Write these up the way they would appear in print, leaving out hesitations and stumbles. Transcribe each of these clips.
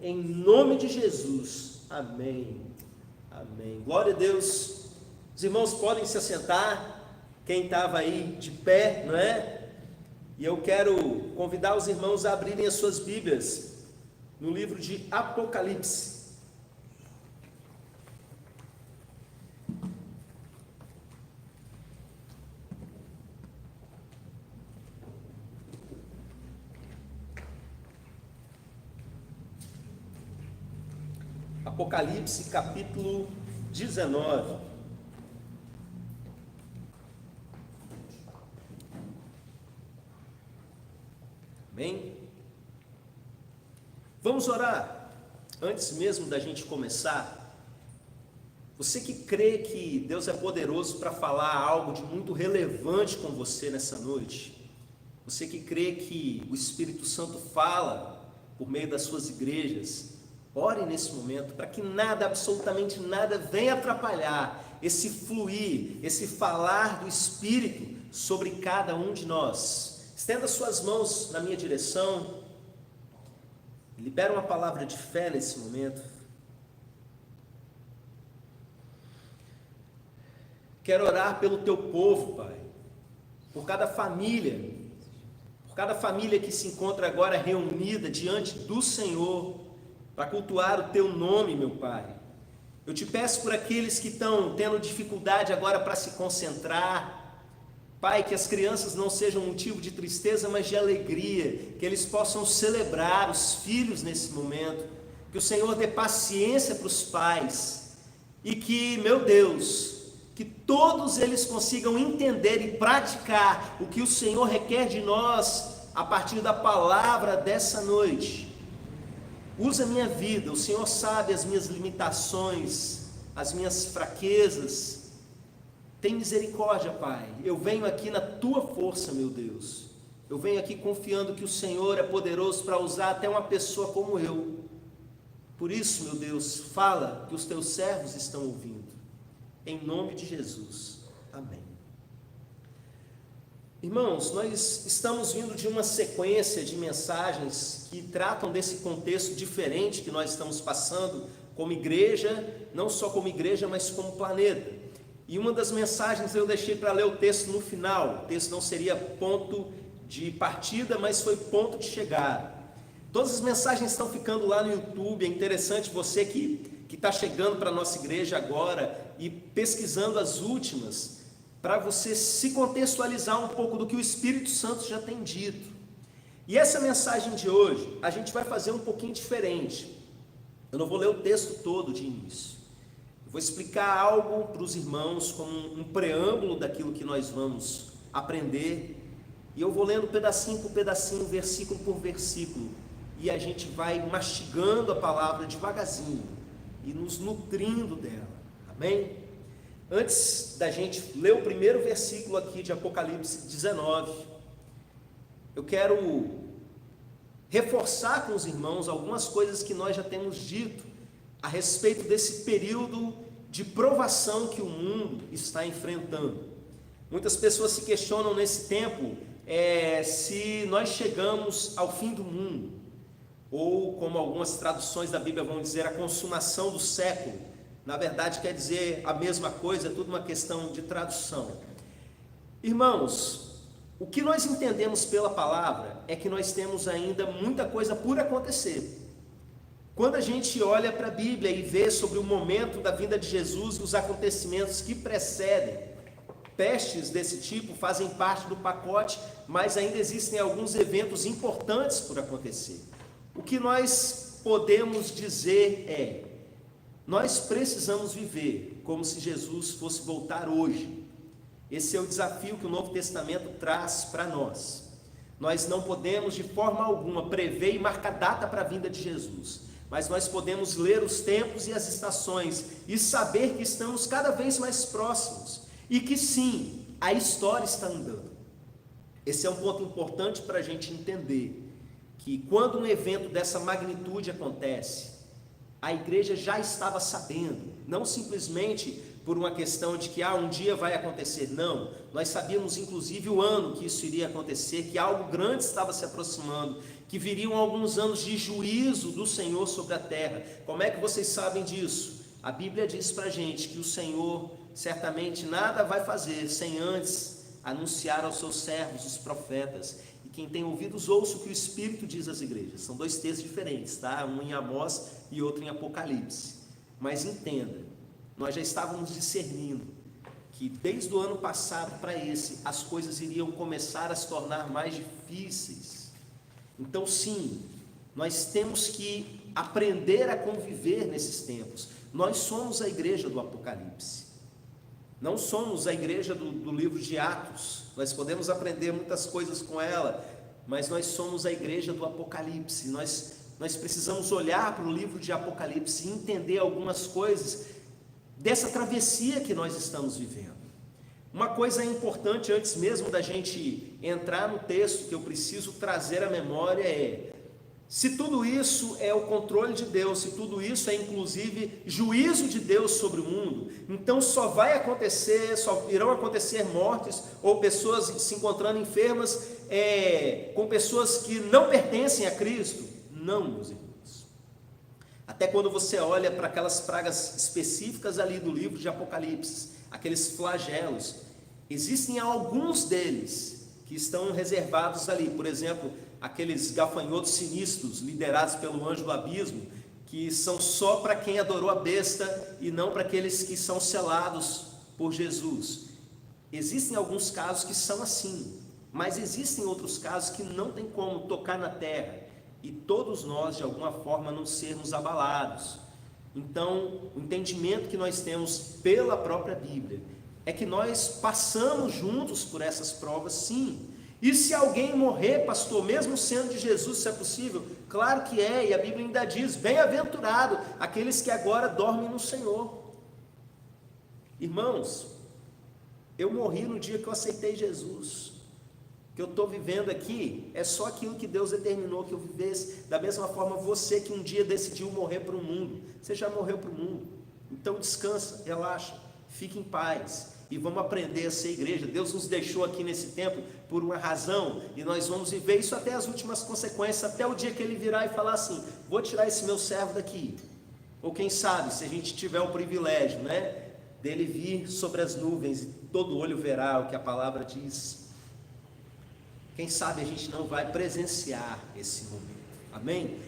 em nome de Jesus. Amém. Amém. Glória a Deus. Os irmãos podem se assentar, quem estava aí de pé, não é? E eu quero convidar os irmãos a abrirem as suas Bíblias no livro de Apocalipse. Apocalipse capítulo 19. Amém? Vamos orar. Antes mesmo da gente começar, você que crê que Deus é poderoso para falar algo de muito relevante com você nessa noite, você que crê que o Espírito Santo fala por meio das suas igrejas, ore nesse momento para que nada, absolutamente nada, venha atrapalhar esse fluir, esse falar do Espírito sobre cada um de nós. Estenda suas mãos na minha direção, libera uma palavra de fé nesse momento. Quero orar pelo teu povo, Pai, por cada família que se encontra agora reunida diante do Senhor, para cultuar o teu nome, meu Pai. Eu te peço por aqueles que estão tendo dificuldade agora para se concentrar, Pai, que as crianças não sejam motivo de tristeza, mas de alegria, que eles possam celebrar os filhos nesse momento, que o Senhor dê paciência para os pais, e que, meu Deus, que todos eles consigam entender e praticar o que o Senhor requer de nós, a partir da palavra dessa noite. Usa a minha vida, o Senhor sabe as minhas limitações, as minhas fraquezas. Tem misericórdia, Pai. Eu venho aqui na Tua força, meu Deus. Eu venho aqui confiando que o Senhor é poderoso para usar até uma pessoa como eu. Por isso, meu Deus, fala que os Teus servos estão ouvindo. Em nome de Jesus. Amém. Irmãos, nós estamos vindo de uma sequência de mensagens que tratam desse contexto diferente que nós estamos passando como igreja, não só como igreja, mas como planeta. E uma das mensagens eu deixei para ler o texto no final. O texto não seria ponto de partida, mas foi ponto de chegada. Todas as mensagens estão ficando lá no YouTube. É interessante você que está chegando para a nossa igreja agora e pesquisando as últimas, para você se contextualizar um pouco do que o Espírito Santo já tem dito. E essa mensagem de hoje, a gente vai fazer um pouquinho diferente. Eu não vou ler o texto todo de início. Eu vou explicar algo para os irmãos como um preâmbulo daquilo que nós vamos aprender. E eu vou lendo pedacinho por pedacinho, versículo por versículo. E a gente vai mastigando a palavra devagarzinho e nos nutrindo dela. Amém? Antes da gente ler o primeiro versículo aqui de Apocalipse 19, eu quero reforçar com os irmãos algumas coisas que nós já temos dito a respeito desse período de provação que o mundo está enfrentando. Muitas pessoas se questionam nesse tempo se nós chegamos ao fim do mundo, ou como algumas traduções da Bíblia vão dizer, a consumação do século. Na verdade quer dizer a mesma coisa, é tudo uma questão de tradução. Irmãos, o que nós entendemos pela palavra é que nós temos ainda muita coisa por acontecer. Quando a gente olha para a Bíblia e vê sobre o momento da vinda de Jesus e os acontecimentos que precedem, pestes desse tipo fazem parte do pacote, mas ainda existem alguns eventos importantes por acontecer. O que nós podemos dizer é: nós precisamos viver como se Jesus fosse voltar hoje. Esse é o desafio que o Novo Testamento traz para nós. Nós não podemos de forma alguma prever e marcar data para a vinda de Jesus, mas nós podemos ler os tempos e as estações e saber que estamos cada vez mais próximos e que sim, a história está andando. Esse é um ponto importante para a gente entender, que quando um evento dessa magnitude acontece, A igreja já estava sabendo, não simplesmente por uma questão de que um dia vai acontecer, não. Nós sabíamos inclusive o ano que isso iria acontecer, que algo grande estava se aproximando, que viriam alguns anos de juízo do Senhor sobre a terra. Como é que vocês sabem disso? A Bíblia diz para a gente que o Senhor certamente nada vai fazer sem antes anunciar aos seus servos, os profetas. E quem tem ouvidos, ouça o que o Espírito diz às igrejas. São dois textos diferentes, tá? Um em Amós e outro em Apocalipse. Mas entenda, nós já estávamos discernindo que desde o ano passado para esse, as coisas iriam começar a se tornar mais difíceis. Então sim, nós temos que aprender a conviver nesses tempos. Nós somos a igreja do Apocalipse, não somos a igreja do livro de Atos. Nós podemos aprender muitas coisas com ela, mas nós somos a igreja do Apocalipse. Nós precisamos olhar para o livro de Apocalipse e entender algumas coisas dessa travessia que nós estamos vivendo. Uma coisa importante, antes mesmo da gente entrar no texto, que eu preciso trazer à memória é: se tudo isso é o controle de Deus, se tudo isso é inclusive juízo de Deus sobre o mundo, então só irão acontecer mortes ou pessoas se encontrando enfermas com pessoas que não pertencem a Cristo? Não, meus irmãos. Até quando você olha para aquelas pragas específicas ali do livro de Apocalipse, aqueles flagelos, existem alguns deles que estão reservados ali. Por exemplo, aqueles gafanhotos sinistros liderados pelo anjo do abismo, que são só para quem adorou a besta e não para aqueles que são selados por Jesus. Existem alguns casos que são assim, mas existem outros casos que não tem como tocar na terra e todos nós de alguma forma não sermos abalados. Então, o entendimento que nós temos pela própria Bíblia é que nós passamos juntos por essas provas, sim. E se alguém morrer, pastor, mesmo sendo de Jesus, se é possível? Claro que é, e a Bíblia ainda diz: bem-aventurado aqueles que agora dormem no Senhor. Irmãos, eu morri no dia que eu aceitei Jesus. O que eu estou vivendo aqui é só aquilo que Deus determinou que eu vivesse. Da mesma forma, você que um dia decidiu morrer para o mundo, você já morreu para o mundo. Então descansa, relaxa, fique em paz. E vamos aprender a ser igreja. Deus nos deixou aqui nesse tempo por uma razão, e nós vamos viver isso até as últimas consequências, até o dia que Ele virar e falar assim: vou tirar esse meu servo daqui. Ou quem sabe, se a gente tiver o privilégio, dele vir sobre as nuvens e todo olho verá o que a palavra diz. Quem sabe a gente não vai presenciar esse momento. Amém?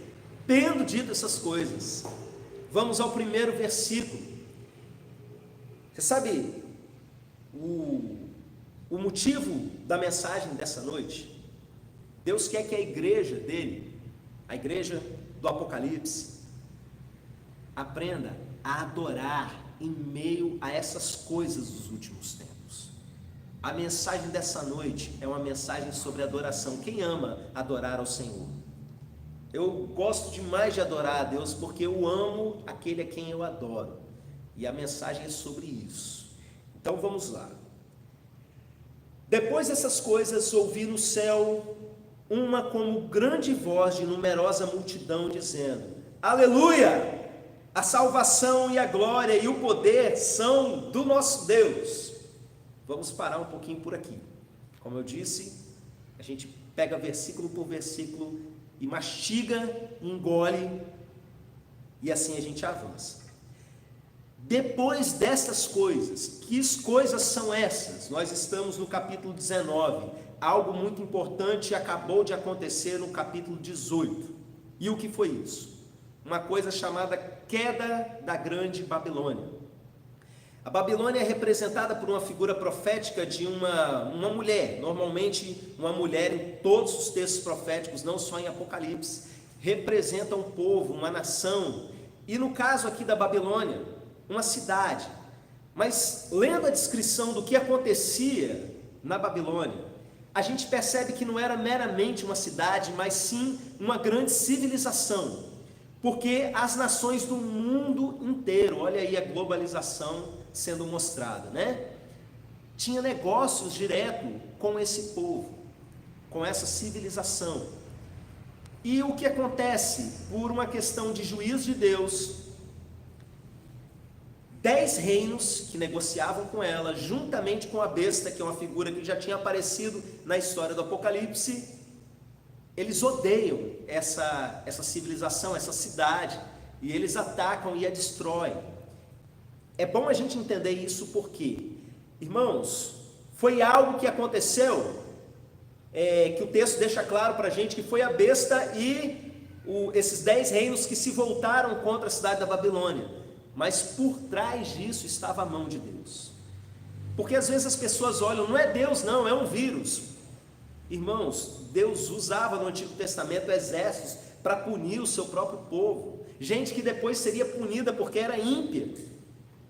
Tendo dito essas coisas, vamos ao primeiro versículo. Você sabe o motivo da mensagem dessa noite? Deus quer que a igreja dele, a igreja do Apocalipse, aprenda a adorar em meio a essas coisas dos últimos tempos. A mensagem dessa noite é uma mensagem sobre adoração. Quem ama adorar ao Senhor? Eu gosto demais de adorar a Deus porque eu amo aquele a quem eu adoro. E a mensagem é sobre isso. Então vamos lá. Depois dessas coisas, ouvi no céu uma como grande voz de numerosa multidão dizendo: Aleluia! A salvação e a glória e o poder são do nosso Deus. Vamos parar um pouquinho por aqui. Como eu disse, a gente pega versículo por versículo e mastiga, engole, e assim a gente avança. Depois dessas coisas, que coisas são essas? Nós estamos no capítulo 19, algo muito importante acabou de acontecer no capítulo 18. E o que foi isso? Uma coisa chamada queda da grande Babilônia. A Babilônia é representada por uma figura profética de uma mulher, normalmente uma mulher em todos os textos proféticos, não só em Apocalipse, representa um povo, uma nação, e no caso aqui da Babilônia, uma cidade. Mas lendo a descrição do que acontecia na Babilônia, a gente percebe que não era meramente uma cidade, mas sim uma grande civilização, porque as nações do mundo inteiro, olha aí a globalização sendo mostrada, tinha negócios direto com esse povo, com essa civilização. E o que acontece? Por uma questão de juízo de Deus, 10 reinos que negociavam com ela, juntamente com a besta, que é uma figura que já tinha aparecido na história do Apocalipse. Eles odeiam essa civilização, essa cidade, e eles atacam e a destroem. É bom a gente entender isso porque, irmãos, foi algo que aconteceu, que o texto deixa claro para a gente, que foi a besta e esses 10 reinos que se voltaram contra a cidade da Babilônia. Mas por trás disso estava a mão de Deus. Porque às vezes as pessoas olham, não é Deus não, é um vírus. Irmãos, Deus usava no Antigo Testamento exércitos para punir o seu próprio povo. Gente que depois seria punida porque era ímpia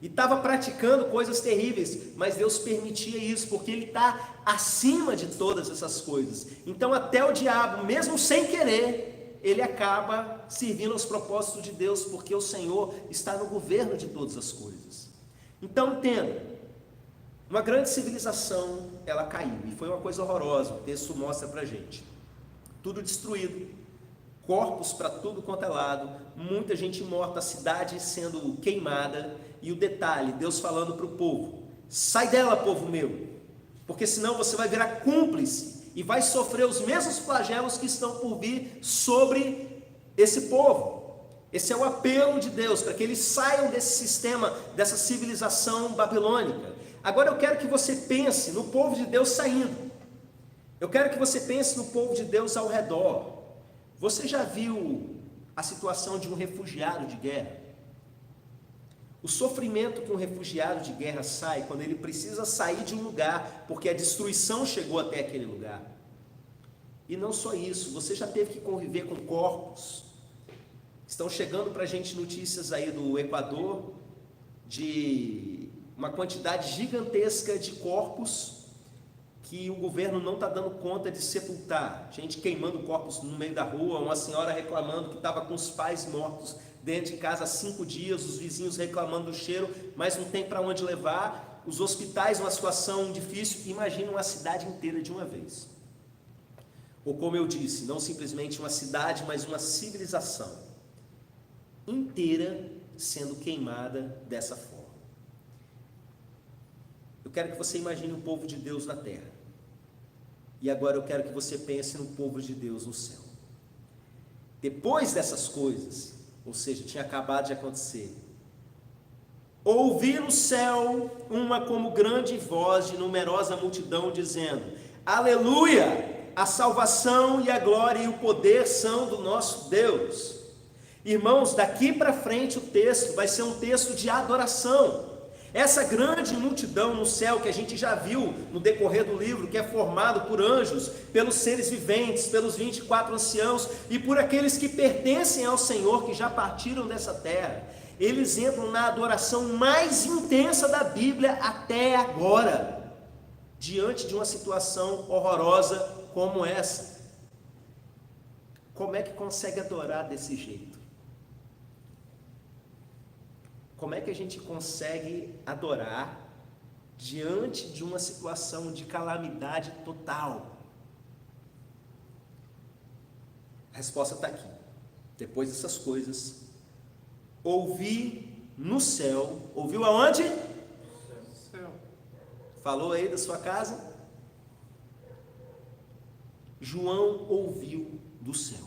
e estava praticando coisas terríveis, mas Deus permitia isso, porque Ele está acima de todas essas coisas. Então até o diabo, mesmo sem querer, ele acaba servindo aos propósitos de Deus, porque o Senhor está no governo de todas as coisas. Então entenda, uma grande civilização, ela caiu, e foi uma coisa horrorosa, o texto mostra para a gente. Tudo destruído, corpos para tudo quanto é lado, muita gente morta, a cidade sendo queimada, e o detalhe, Deus falando para o povo, sai dela, povo meu, porque senão você vai virar cúmplice, e vai sofrer os mesmos flagelos que estão por vir sobre esse povo. Esse é o apelo de Deus, para que eles saiam desse sistema, dessa civilização babilônica. Agora eu quero que você pense no povo de Deus saindo. Eu quero que você pense no povo de Deus ao redor. Você já viu a situação de um refugiado de guerra? O sofrimento que um refugiado de guerra sai quando ele precisa sair de um lugar, porque a destruição chegou até aquele lugar. E não só isso, você já teve que conviver com corpos. Estão chegando para a gente notícias aí do Equador, de uma quantidade gigantesca de corpos que o governo não está dando conta de sepultar. Gente queimando corpos no meio da rua, uma senhora reclamando que estava com os pais mortos dentro de casa há 5 dias, os vizinhos reclamando do cheiro, mas não tem para onde levar, os hospitais numa situação difícil. Imagina uma cidade inteira de uma vez. Ou como eu disse, não simplesmente uma cidade, mas uma civilização inteira sendo queimada dessa forma. Eu quero que você imagine o povo de Deus na terra. E agora eu quero que você pense no povo de Deus no céu. Depois dessas coisas, ou seja, tinha acabado de acontecer, ouvi no céu uma como grande voz de numerosa multidão dizendo: aleluia! A salvação e a glória e o poder são do nosso Deus. Irmãos, daqui para frente o texto vai ser um texto de adoração. Essa grande multidão no céu que a gente já viu no decorrer do livro, que é formado por anjos, pelos seres viventes, pelos 24 anciãos e por aqueles que pertencem ao Senhor, que já partiram dessa terra, eles entram na adoração mais intensa da Bíblia até agora, diante de uma situação horrorosa como essa. Como é que consegue adorar desse jeito? Como é que a gente consegue adorar diante de uma situação de calamidade total? A resposta está aqui. Depois dessas coisas, ouvi no céu. Ouviu aonde? No céu. Falou aí da sua casa? João ouviu do céu.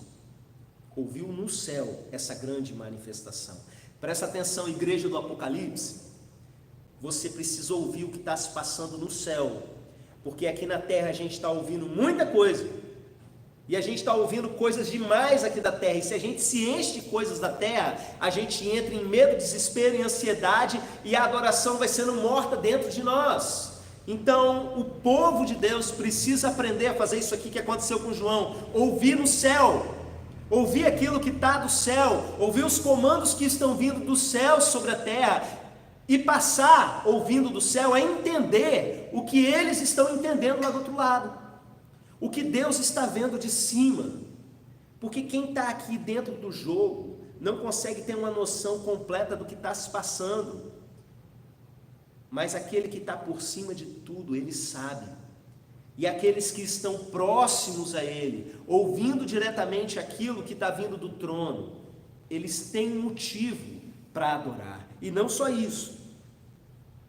Ouviu no céu essa grande manifestação. Presta atenção, igreja do Apocalipse, você precisa ouvir o que está se passando no céu, porque aqui na terra a gente está ouvindo muita coisa, e a gente está ouvindo coisas demais aqui da terra, e se a gente se enche de coisas da terra, a gente entra em medo, desespero e ansiedade, e a adoração vai sendo morta dentro de nós. Então o povo de Deus precisa aprender a fazer isso aqui que aconteceu com João, ouvir no céu, ouvir aquilo que está do céu, ouvir os comandos que estão vindo do céu sobre a terra, e passar, ouvindo do céu, a entender o que eles estão entendendo lá do outro lado, o que Deus está vendo de cima, porque quem está aqui dentro do jogo não consegue ter uma noção completa do que está se passando, mas aquele que está por cima de tudo, ele sabe. E aqueles que estão próximos a Ele, ouvindo diretamente aquilo que está vindo do trono, eles têm motivo para adorar. E não só isso,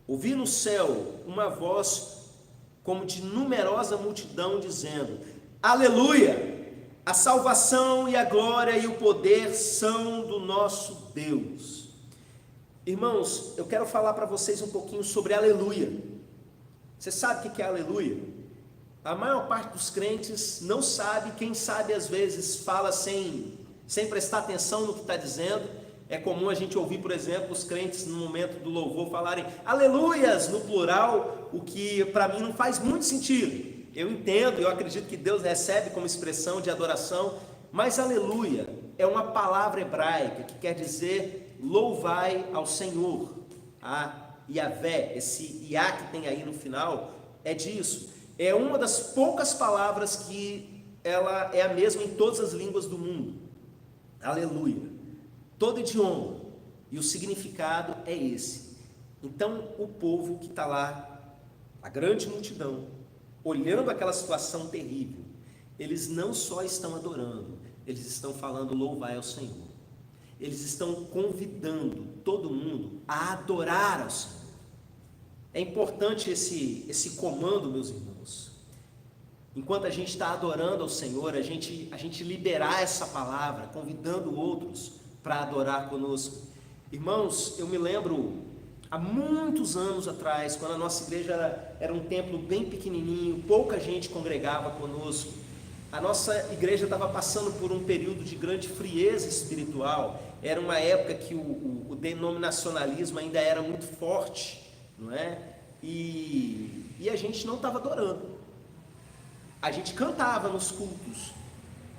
Ouvi no céu uma voz como de numerosa multidão dizendo: Aleluia! A salvação e a glória e o poder são do nosso Deus. Irmãos, eu quero falar para vocês um pouquinho sobre aleluia. Você sabe o que é aleluia? A maior parte dos crentes não sabe, quem sabe às vezes fala sem prestar atenção no que está dizendo. É comum a gente ouvir, por exemplo, os crentes no momento do louvor falarem aleluias no plural, o que para mim não faz muito sentido. Eu entendo, eu acredito que Deus recebe como expressão de adoração, mas aleluia é uma palavra hebraica que quer dizer louvai ao Senhor. A Yahvé, esse Iá que tem aí no final, é disso. É uma das poucas palavras que ela é a mesma em todas as línguas do mundo. Aleluia. Todo idioma. E o significado é esse. Então, o povo que está lá, a grande multidão, olhando aquela situação terrível, eles não só estão adorando, eles estão falando louvai ao Senhor. Eles estão convidando todo mundo a adorar ao Senhor. É importante esse comando, meus irmãos. Enquanto a gente está adorando ao Senhor, a gente liberar essa palavra, convidando outros para adorar conosco. Irmãos, eu me lembro há muitos anos atrás, quando a nossa igreja era um templo bem pequenininho, pouca gente congregava conosco. A nossa igreja estava passando por um período de grande frieza espiritual. Era uma época que o denominacionalismo ainda era muito forte, não é? E a gente não estava adorando. A gente cantava nos cultos,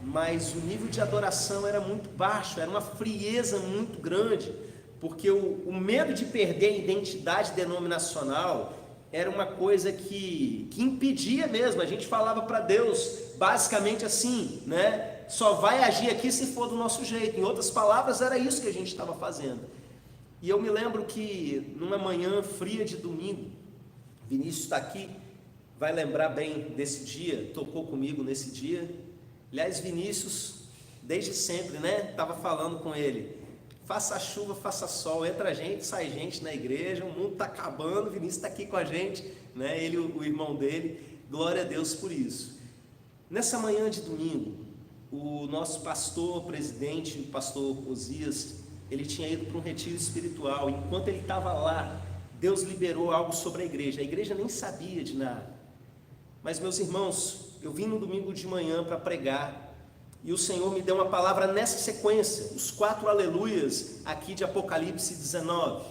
mas o nível de adoração era muito baixo, era uma frieza muito grande, porque o medo de perder a identidade denominacional era uma coisa que impedia mesmo. A gente falava para Deus basicamente assim, né? Só vai agir aqui se for do nosso jeito. Em outras palavras, era isso que a gente estava fazendo. E eu me lembro que numa manhã fria de domingo, Vinícius está aqui, vai lembrar bem desse dia, tocou comigo nesse dia. Aliás, Vinícius, desde sempre, né? Estava falando com ele, faça chuva, faça sol, entra gente, sai gente na igreja, o mundo está acabando, Vinícius está aqui com a gente, né? Ele, o irmão dele, glória a Deus por isso. Nessa manhã de domingo, o nosso pastor, presidente, o pastor Osias, ele tinha ido para um retiro espiritual. Enquanto ele estava lá, Deus liberou algo sobre a igreja nem sabia de nada. Mas, meus irmãos, eu vim no domingo de manhã para pregar, e o Senhor me deu uma palavra nessa sequência, os 4 aleluias aqui de Apocalipse 19.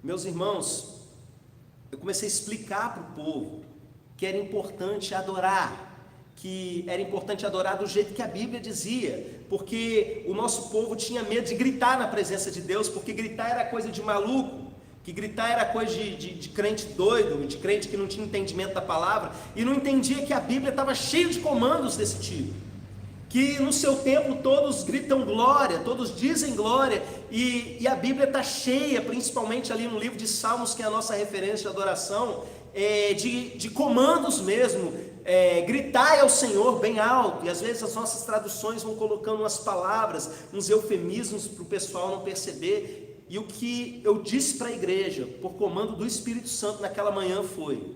Meus irmãos, eu comecei a explicar para o povo que era importante adorar, que era importante adorar do jeito que a Bíblia dizia, porque o nosso povo tinha medo de gritar na presença de Deus, porque gritar era coisa de maluco, que gritar era coisa de crente doido, de crente que não tinha entendimento da palavra, e não entendia que a Bíblia estava cheia de comandos desse tipo, que no seu tempo todos gritam glória, todos dizem glória, e a Bíblia está cheia, principalmente ali no livro de Salmos, que é a nossa referência de adoração, de comandos mesmo. Gritai ao Senhor bem alto, e às vezes as nossas traduções vão colocando umas palavras, uns eufemismos para o pessoal não perceber. E o que eu disse para a igreja, por comando do Espírito Santo naquela manhã foi: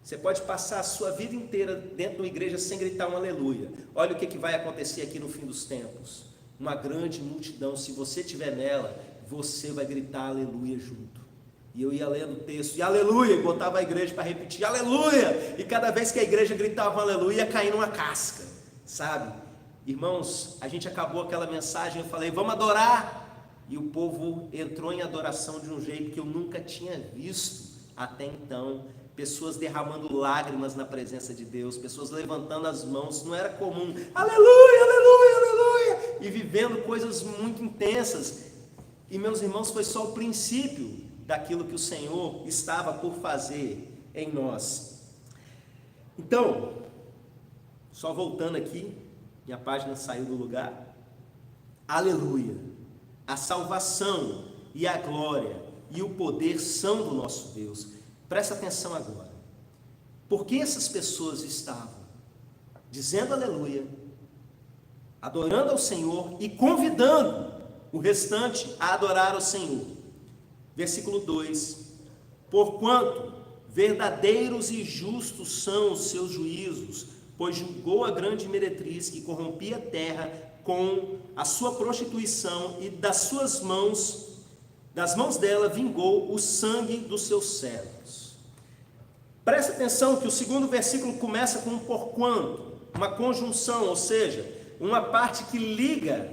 você pode passar a sua vida inteira dentro de uma igreja sem gritar um aleluia. Olha o que vai acontecer aqui no fim dos tempos. Uma grande multidão, se você estiver nela, você vai gritar aleluia junto. E eu ia lendo o texto, e aleluia, e botava a igreja para repetir, aleluia, e cada vez que a igreja gritava aleluia, ia cair numa casca, sabe? Irmãos, a gente acabou aquela mensagem, eu falei, vamos adorar, e o povo entrou em adoração de um jeito que eu nunca tinha visto até então, pessoas derramando lágrimas na presença de Deus, pessoas levantando as mãos, não era comum, aleluia, aleluia, aleluia, e vivendo coisas muito intensas. E meus irmãos, foi só o princípio daquilo que o Senhor estava por fazer em nós. Então, só voltando aqui, minha página saiu do lugar. Aleluia! A salvação e a glória e o poder são do nosso Deus. Presta atenção agora. Porque essas pessoas estavam dizendo aleluia, adorando ao Senhor e convidando o restante a adorar ao Senhor. Versículo 2: porquanto verdadeiros e justos são os seus juízos, pois julgou a grande meretriz que corrompia a terra com a sua prostituição, e das mãos dela vingou o sangue dos seus servos. Presta atenção que o segundo versículo começa com um porquanto, uma conjunção, ou seja, uma parte que liga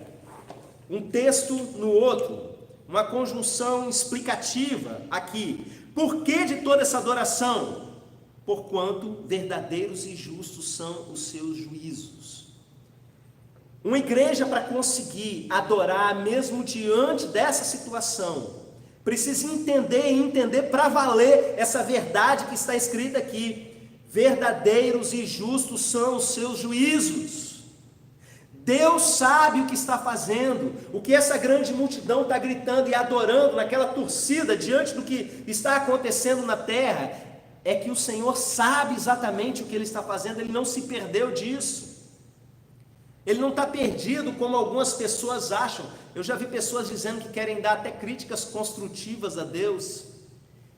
um texto no outro, uma conjunção explicativa aqui. Por que de toda essa adoração? Porquanto verdadeiros e justos são os seus juízos. Uma igreja, para conseguir adorar mesmo diante dessa situação, precisa entender para valer essa verdade que está escrita aqui: verdadeiros e justos são os seus juízos. Deus sabe o que está fazendo, o que essa grande multidão está gritando e adorando naquela torcida diante do que está acontecendo na terra, é que o Senhor sabe exatamente o que Ele está fazendo, Ele não se perdeu disso. Ele não está perdido como algumas pessoas acham. Eu já vi pessoas dizendo que querem dar até críticas construtivas a Deus.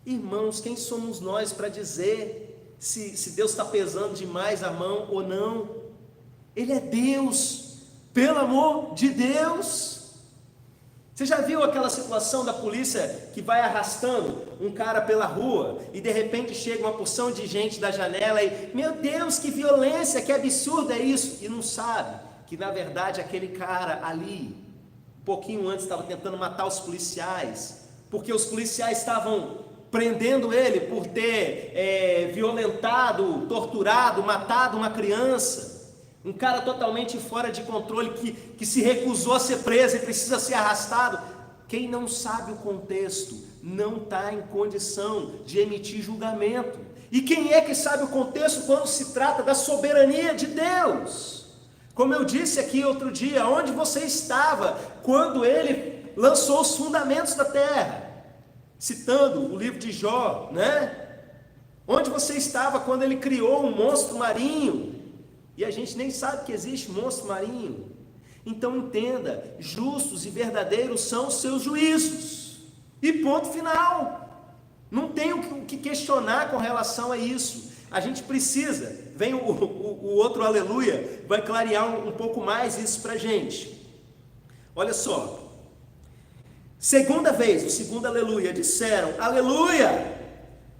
Irmãos, quem somos nós para dizer se Deus está pesando demais a mão ou não? Ele é Deus, pelo amor de Deus. Você já viu aquela situação da polícia que vai arrastando um cara pela rua e de repente chega uma porção de gente da janela e, meu Deus, que violência, que absurdo é isso, e não sabe que na verdade aquele cara ali, um pouquinho antes, estava tentando matar os policiais, porque os policiais estavam prendendo ele por ter violentado, torturado, matado uma criança, um cara totalmente fora de controle, que se recusou a ser preso e precisa ser arrastado. Quem não sabe o contexto não está em condição de emitir julgamento. E quem é que sabe o contexto quando se trata da soberania de Deus? Como eu disse aqui outro dia, onde você estava quando Ele lançou os fundamentos da terra? Citando o livro de Jó, né? Onde você estava quando Ele criou um monstro marinho? E a gente nem sabe que existe monstro marinho. Então entenda, justos e verdadeiros são os seus juízos. E ponto final. Não tem o que questionar com relação a isso. A gente precisa, vem o outro aleluia, vai clarear um pouco mais isso para a gente. Olha só, segunda vez, o segundo aleluia, disseram, aleluia,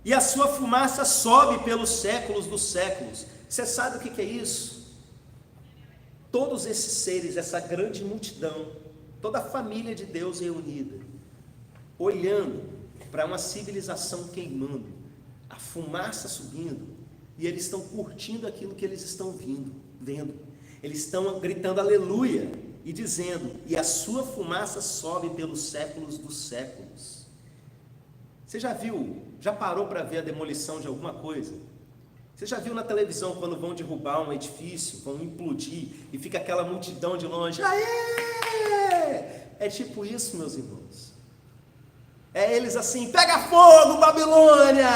e a sua fumaça sobe pelos séculos dos séculos. Você sabe o que é isso? Todos esses seres, essa grande multidão, toda a família de Deus reunida, olhando para uma civilização queimando, a fumaça subindo, e eles estão curtindo aquilo que eles estão vendo. Eles estão gritando aleluia e dizendo, e a sua fumaça sobe pelos séculos dos séculos. Você já parou para ver a demolição de alguma coisa? Você já viu na televisão quando vão derrubar um edifício, vão implodir, e fica aquela multidão de longe, aê! É tipo isso, meus irmãos. É eles assim, pega fogo, Babilônia,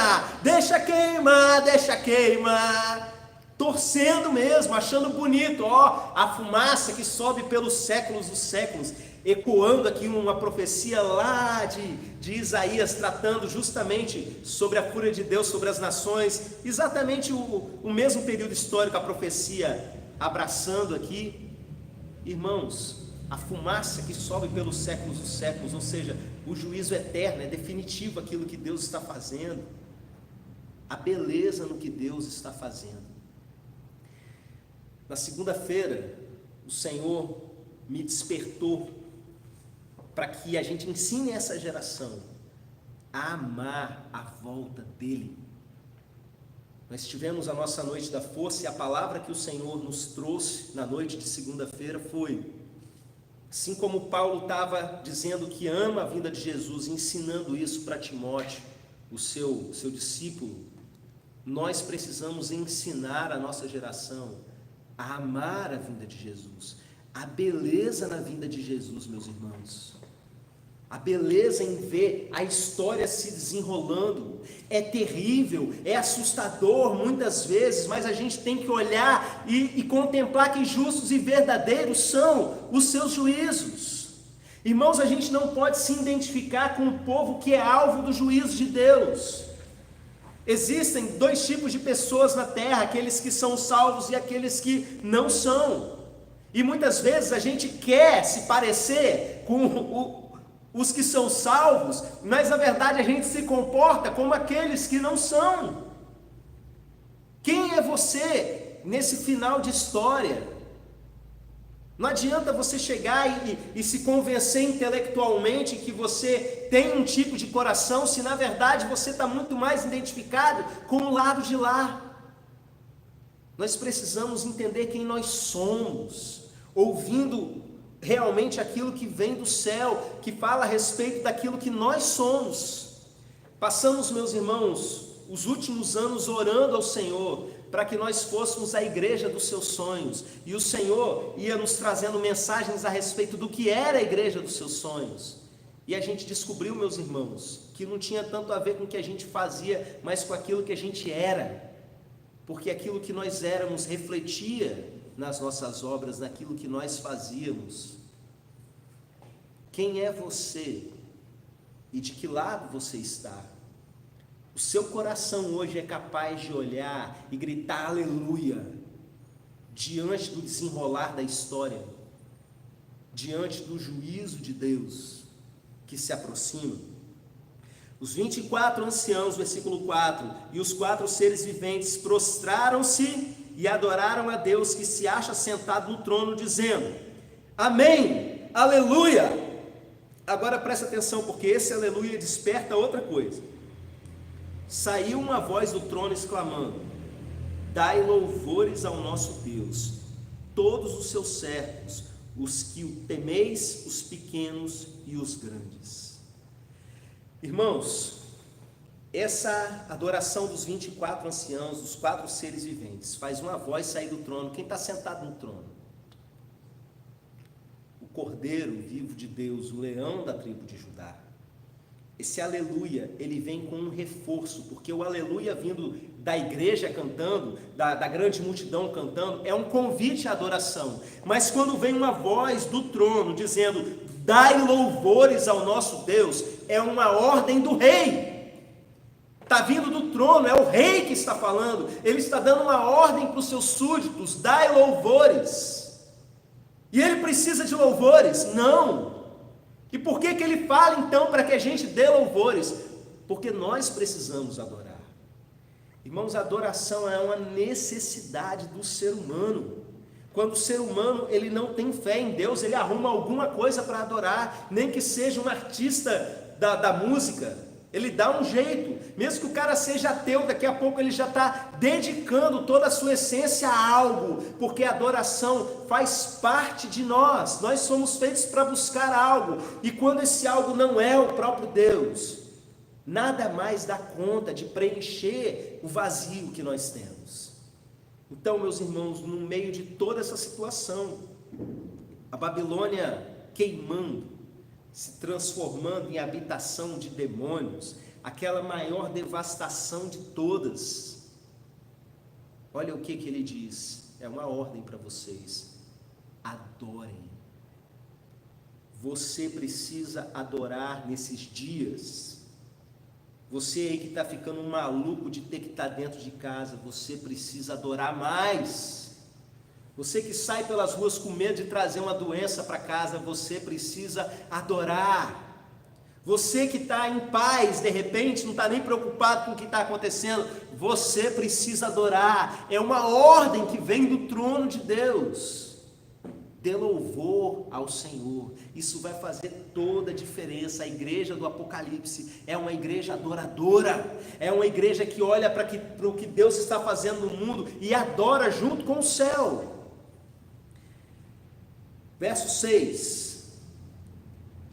deixa queimar, torcendo mesmo, achando bonito, a fumaça que sobe pelos séculos dos séculos, ecoando aqui uma profecia lá de Isaías, tratando justamente sobre a fúria de Deus sobre as nações, exatamente o mesmo período histórico, a profecia abraçando aqui. Irmãos, a fumaça que sobe pelos séculos dos séculos, ou seja, o juízo eterno, é definitivo aquilo que Deus está fazendo, a beleza no que Deus está fazendo. Na segunda-feira, o Senhor me despertou para que a gente ensine essa geração a amar a volta dEle. Nós tivemos a nossa noite da força e a palavra que o Senhor nos trouxe na noite de segunda-feira foi: assim como Paulo estava dizendo que ama a vinda de Jesus, ensinando isso para Timóteo, o seu discípulo, nós precisamos ensinar a nossa geração a amar a vinda de Jesus, a beleza na vinda de Jesus, meus irmãos, a beleza em ver a história se desenrolando. É terrível, é assustador muitas vezes, mas a gente tem que olhar e contemplar que justos e verdadeiros são os seus juízos. Irmãos, a gente não pode se identificar com o povo que é alvo do juízo de Deus. Existem dois tipos de pessoas na terra, aqueles que são salvos e aqueles que não são. E muitas vezes a gente quer se parecer com os que são salvos, mas na verdade a gente se comporta como aqueles que não são. Quem é você nesse final de história? Não adianta você chegar e se convencer intelectualmente que você tem um tipo de coração, se na verdade você está muito mais identificado com o lado de lá. Nós precisamos entender quem nós somos, ouvindo realmente aquilo que vem do céu, que fala a respeito daquilo que nós somos. Passamos, meus irmãos, os últimos anos orando ao Senhor, para que nós fôssemos a igreja dos seus sonhos, e o Senhor ia nos trazendo mensagens a respeito do que era a igreja dos seus sonhos, e a gente descobriu, meus irmãos, que não tinha tanto a ver com o que a gente fazia, mas com aquilo que a gente era, porque aquilo que nós éramos refletia nas nossas obras, naquilo que nós fazíamos. Quem é você? E de que lado você está? O seu coração hoje é capaz de olhar e gritar aleluia diante do desenrolar da história, diante do juízo de Deus que se aproxima? Os 24 anciãos, versículo 4, e os 4 seres viventes prostraram-se e adoraram a Deus que se acha sentado no trono, dizendo: amém, aleluia. Agora presta atenção, porque esse aleluia desperta outra coisa. Saiu uma voz do trono exclamando: dai louvores ao nosso Deus, todos os seus servos, os que o temeis, os pequenos e os grandes. Irmãos, essa adoração dos 24 anciãos, dos 4 seres viventes, faz uma voz sair do trono. Quem está sentado no trono? O Cordeiro vivo de Deus, o leão da tribo de Judá. Esse aleluia, ele vem com um reforço, porque o aleluia vindo da igreja cantando, da grande multidão cantando, é um convite à adoração. Mas quando vem uma voz do trono dizendo: dai louvores ao nosso Deus, é uma ordem do rei. Está vindo do trono, é o rei que está falando. Ele está dando uma ordem para os seus súditos: dai louvores. E ele precisa de louvores? Não. E por que ele fala então para que a gente dê louvores? Porque nós precisamos adorar. Irmãos, a adoração é uma necessidade do ser humano. Quando o ser humano ele não tem fé em Deus, ele arruma alguma coisa para adorar, nem que seja um artista da música, ele dá um jeito, mesmo que o cara seja ateu, daqui a pouco ele já está dedicando toda a sua essência a algo, porque a adoração faz parte de nós, nós somos feitos para buscar algo, e quando esse algo não é o próprio Deus, nada mais dá conta de preencher o vazio que nós temos. Então, meus irmãos, no meio de toda essa situação, a Babilônia queimando, se transformando em habitação de demônios, aquela maior devastação de todas, olha o que ele diz, é uma ordem para vocês: adorem. Você precisa adorar nesses dias. Você aí que está ficando maluco de ter que estar dentro de casa, você precisa adorar mais. Você que sai pelas ruas com medo de trazer uma doença para casa, você precisa adorar. Você que está em paz, de repente, não está nem preocupado com o que está acontecendo, você precisa adorar. É uma ordem que vem do trono de Deus. Dê louvor ao Senhor. Isso vai fazer toda a diferença. A igreja do Apocalipse é uma igreja adoradora. É uma igreja que olha para o que Deus está fazendo no mundo e adora junto com o céu. Verso 6: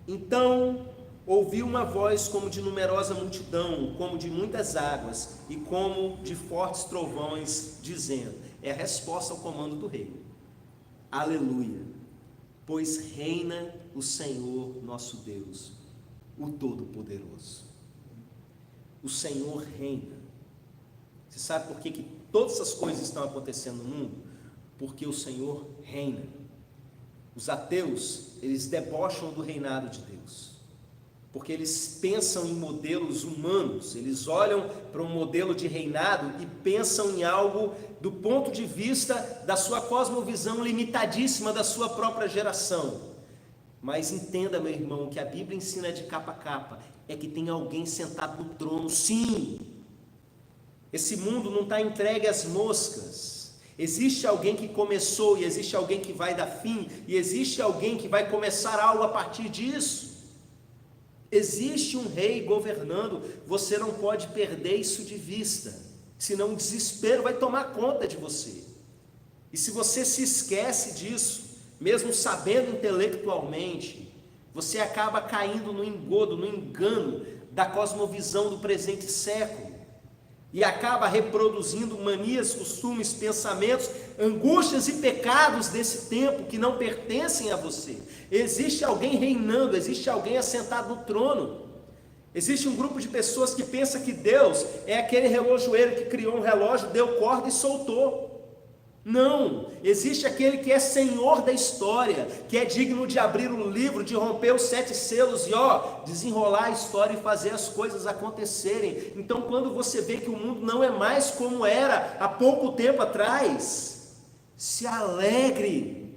então ouvi uma voz como de numerosa multidão, como de muitas águas, e como de fortes trovões, dizendo, é a resposta ao comando do rei: aleluia, pois reina o Senhor nosso Deus, o Todo-Poderoso. O Senhor reina. Você sabe por que todas essas coisas estão acontecendo no mundo? Porque o Senhor reina. Os ateus, eles debocham do reinado de Deus. porque eles pensam em modelos humanos, eles olham para um modelo de reinado e pensam em algo do ponto de vista da sua cosmovisão limitadíssima da sua própria geração. Mas entenda, meu irmão, que a Bíblia ensina de capa a capa, é que tem alguém sentado no trono, sim. Esse mundo não está entregue às moscas. Existe alguém que começou e existe alguém que vai dar fim, e existe alguém que vai começar algo a partir disso. Existe um rei governando, você não pode perder isso de vista, senão o desespero vai tomar conta de você. E se você se esquece disso, mesmo sabendo intelectualmente, você acaba caindo no engodo, no engano da cosmovisão do presente século, e acaba reproduzindo manias, costumes, pensamentos, angústias e pecados desse tempo que não pertencem a você. Existe alguém reinando, existe alguém assentado no trono. Existe um grupo de pessoas que pensa que Deus é aquele relojoeiro que criou um relógio, deu corda e soltou. Não, existe aquele que é Senhor da história, que é digno de abrir o livro, de romper os 7 selos e desenrolar a história e fazer as coisas acontecerem. Então, quando você vê que o mundo não é mais como era há pouco tempo atrás, se alegre.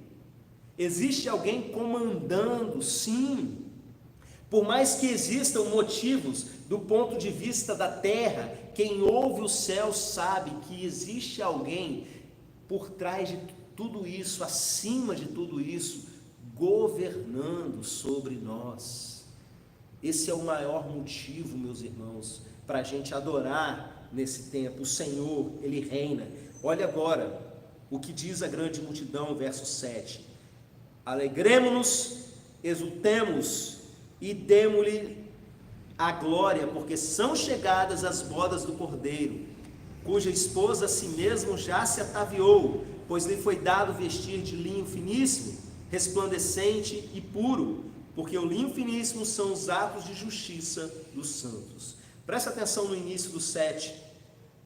Existe alguém comandando, sim. Por mais que existam motivos do ponto de vista da terra, quem ouve o céu sabe que existe alguém por trás de tudo isso, acima de tudo isso, governando sobre nós. Esse é o maior motivo, meus irmãos, para a gente adorar nesse tempo. O Senhor, Ele reina. Olha agora o que diz a grande multidão, verso 7. Alegremo-nos, exultemos e demo-lhe a glória, porque são chegadas as bodas do Cordeiro, cuja esposa a si mesmo já se ataviou, pois lhe foi dado vestir de linho finíssimo, resplandecente e puro, porque o linho finíssimo são os atos de justiça dos santos. Presta atenção no início do 7.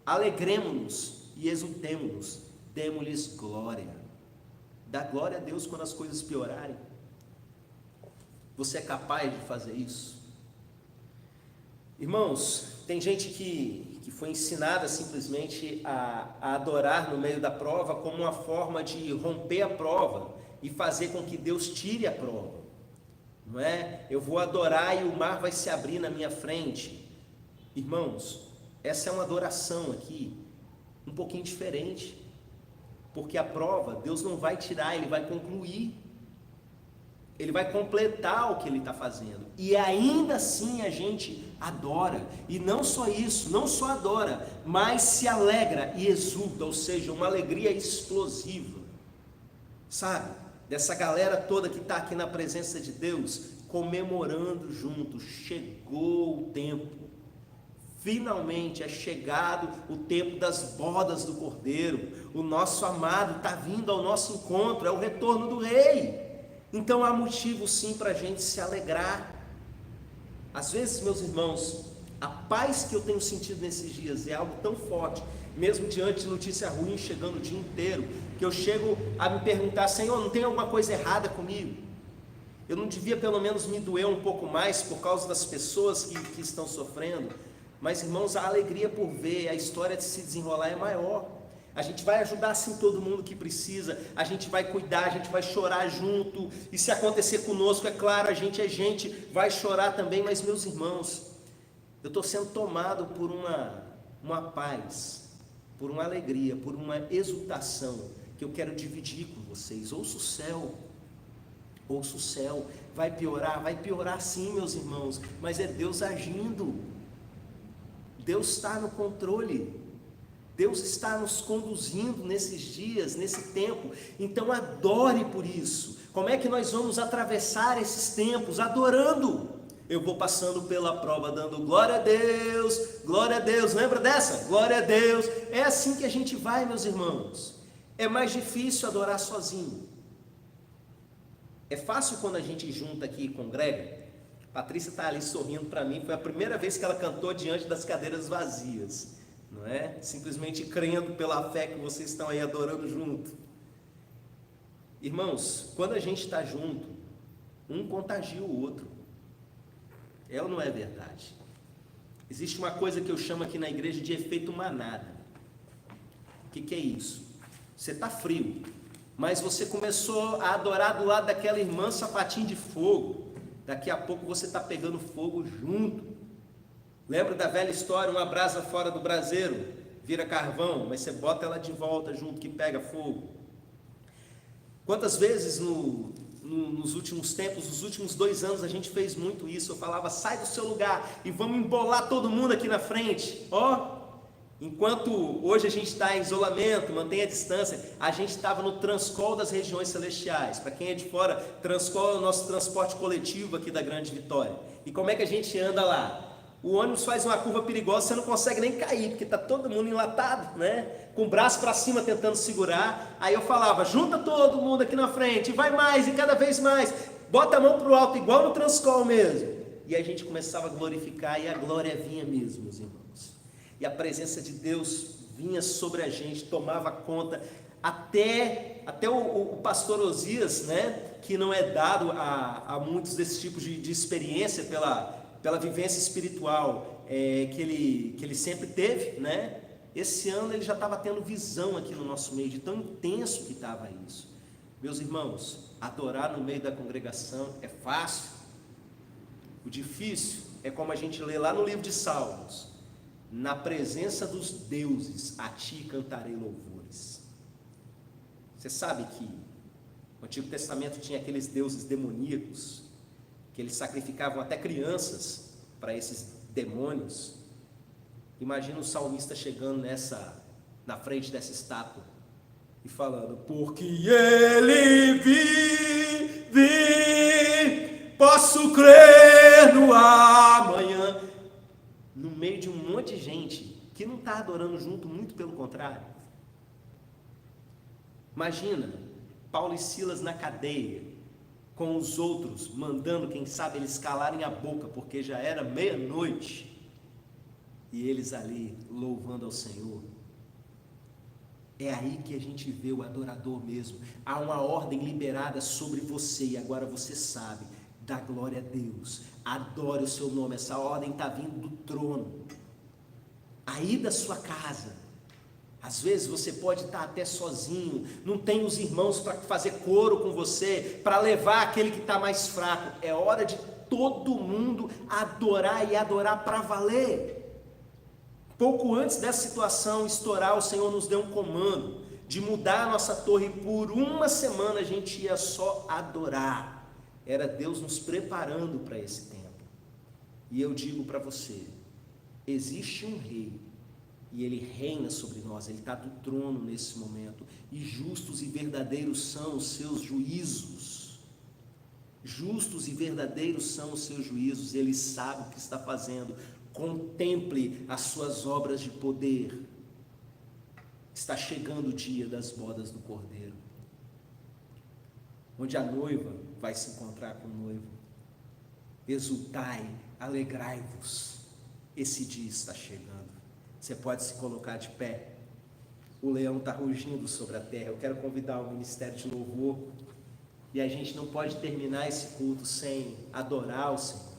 Alegremo-nos e exultemo-nos, demo-lhes glória. Dá glória a Deus quando as coisas piorarem. Você é capaz de fazer isso? Irmãos, tem gente que foi ensinada simplesmente a adorar no meio da prova como uma forma de romper a prova e fazer com que Deus tire a prova, não é? Eu vou adorar e o mar vai se abrir na minha frente. Irmãos, essa é uma adoração aqui um pouquinho diferente, porque a prova Deus não vai tirar, Ele vai concluir. Ele vai completar o que Ele está fazendo, e ainda assim a gente adora, e não só isso, não só adora, mas se alegra e exulta, ou seja, uma alegria explosiva, sabe, dessa galera toda que está aqui na presença de Deus, comemorando juntos. Chegou o tempo, finalmente é chegado o tempo das bodas do Cordeiro, o nosso amado está vindo ao nosso encontro, é o retorno do Rei. Então há motivo sim para a gente se alegrar. Às vezes, meus irmãos, a paz que eu tenho sentido nesses dias é algo tão forte, mesmo diante de notícia ruim chegando o dia inteiro, que eu chego a me perguntar: Senhor, não tem alguma coisa errada comigo? Eu não devia pelo menos me doer um pouco mais por causa das pessoas que estão sofrendo? Mas, irmãos, a alegria por ver a história de se desenrolar é maior. A gente vai ajudar sim todo mundo que precisa, a gente vai cuidar, a gente vai chorar junto, e se acontecer conosco, é claro, a gente vai chorar também. Mas, meus irmãos, eu estou sendo tomado por uma paz, por uma alegria, por uma exultação, que eu quero dividir com vocês. Ouça o céu, vai piorar sim, meus irmãos, mas é Deus agindo, Deus está no controle, Deus está nos conduzindo nesses dias, nesse tempo. Então adore por isso. Como é que nós vamos atravessar esses tempos? Adorando. Eu vou passando pela prova dando glória a Deus, lembra dessa? Glória a Deus. É assim que a gente vai, meus irmãos. É mais difícil adorar sozinho. É fácil quando a gente junta aqui e congrega. Patrícia está ali sorrindo para mim, foi a primeira vez que ela cantou diante das cadeiras vazias. Não é? Simplesmente crendo pela fé que vocês estão aí adorando junto. Irmãos, quando a gente está junto, um contagia o outro. É ou não é verdade? Existe uma coisa que eu chamo aqui na igreja de efeito manada. O que é isso? Você está frio, mas você começou a adorar do lado daquela irmã sapatinho de fogo. Daqui a pouco você está pegando fogo junto. Lembra da velha história, uma brasa fora do braseiro vira carvão, mas você bota ela de volta junto que pega fogo. Quantas vezes nos últimos tempos, nos últimos 2 anos, a gente fez muito isso. Eu falava, sai do seu lugar e vamos embolar todo mundo aqui na frente. Enquanto hoje a gente está em isolamento, mantém a distância, a gente estava no Transcol das regiões celestiais. Para quem é de fora, Transcol é o nosso transporte coletivo aqui da Grande Vitória. E como é que a gente anda lá? O ônibus faz uma curva perigosa, você não consegue nem cair, porque está todo mundo enlatado, né? Com o braço para cima tentando segurar. Aí eu falava, junta todo mundo aqui na frente, vai mais e cada vez mais, bota a mão para o alto, igual no Transcol mesmo. E a gente começava a glorificar e a glória vinha mesmo, meus irmãos. E a presença de Deus vinha sobre a gente, tomava conta, até o pastor Osias, né? Que não é dado a muitos desses tipos de experiência pela vivência espiritual que ele sempre teve, né? Esse ano ele já estava tendo visão aqui no nosso meio, de tão intenso que estava isso. Meus irmãos, adorar no meio da congregação é fácil. O difícil é como a gente lê lá no livro de Salmos: na presença dos deuses a ti cantarei louvores. Você sabe que o Antigo Testamento tinha aqueles deuses demoníacos, que eles sacrificavam até crianças para esses demônios. Imagina o salmista chegando na frente dessa estátua e falando, porque ele vive, posso crer no amanhã, no meio de um monte de gente que não está adorando junto, muito pelo contrário. Imagina Paulo e Silas na cadeia, com os outros, mandando, quem sabe, eles calarem a boca, porque já era meia-noite, e eles ali louvando ao Senhor. É aí que a gente vê o adorador mesmo. Há uma ordem liberada sobre você, e agora você sabe, dá glória a Deus, adore o seu nome. Essa ordem está vindo do trono, aí da sua casa. Às vezes você pode estar até sozinho, não tem os irmãos para fazer coro com você, para levar aquele que está mais fraco. É hora de todo mundo adorar, e adorar para valer. Pouco antes dessa situação estourar, o Senhor nos deu um comando de mudar a nossa torre. Por uma semana a gente ia só adorar. Era Deus nos preparando para esse tempo. E eu digo para você, existe um rei, e ele reina sobre nós, ele está do trono nesse momento, e justos e verdadeiros são os seus juízos. Justos e verdadeiros são os seus juízos. Ele sabe o que está fazendo. Contemple as suas obras de poder. Está chegando o dia das bodas do Cordeiro, onde a noiva vai se encontrar com o noivo. Exultai, alegrai-vos, esse dia está chegando. Você pode se colocar de pé. O leão está rugindo sobre a terra. Eu quero convidar o ministério de louvor, e a gente não pode terminar esse culto sem adorar o Senhor.